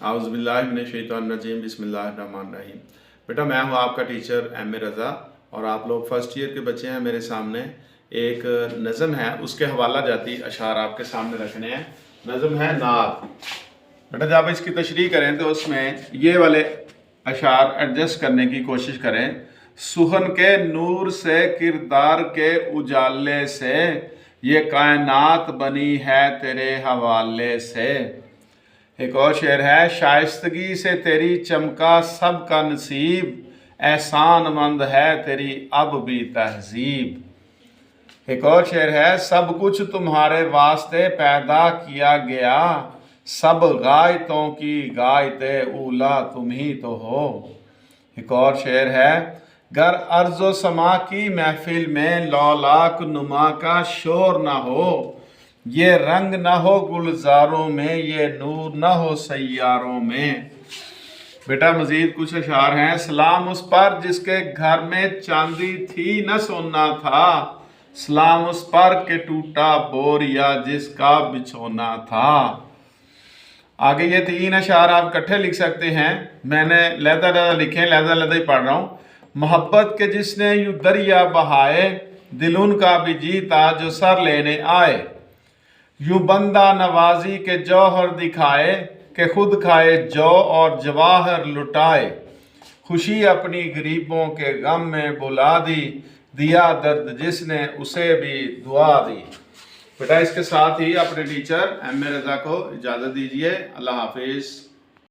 आउज़ुबिल्लाहिमिनश्शैतानिर्रजीम बिस्मिल्लाहिर्रहमानिर्रहीम। बेटा मैं हूँ आपका टीचर एम ए रज़ा और आप लोग फर्स्ट ईयर के बच्चे हैं। मेरे सामने एक नज़म है, उसके हवाला जाती अशार आपके सामने रखने हैं। नज़म है नात। बेटा जब इसकी तशरीह करें तो उसमें ये वाले अशार एडजस्ट करने की कोशिश करें। सुहन के नूर से किरदार के उजाले से ये कायनात बनी है तेरे हवाले से। एक और शेर है, शाइस्तगी से तेरी चमका सब का नसीब, एहसान मंद है तेरी अब भी तहजीब। एक और शेर है, सब कुछ तुम्हारे वास्ते पैदा किया गया, सब गायतों की गायते ऊला तुम ही तो हो। एक और शेर है, गर अर्ज़ो समा की महफिल में लौलाक नुमा का शोर ना हो, ये रंग ना हो गुलजारों में, ये नूर ना हो सैयारों में। बेटा मजीद कुछ अशार हैं। सलाम उस पर जिसके घर में चांदी थी न सोना था, सलाम उस पर के टूटा बोरिया जिसका बिछोना था। आगे ये तीन अशार आप इकट्ठे लिख सकते हैं। मैंने लहदा लिखे, लहदा ही पढ़ रहा हूँ। मोहब्बत के जिसने यूं दरिया बहाए, दिल उनका भी जीता जो सर लेने आए। यूं बंदा नवाजी के जौहर दिखाए, कि खुद खाए जौ और जवाहर लुटाए। खुशी अपनी गरीबों के गम में बुला दी, दिया दर्द जिसने उसे भी दुआ दी। बेटा इसके साथ ही अपने टीचर एम ए रज़ा को इजाज़त दीजिए। अल्लाह हाफिज़।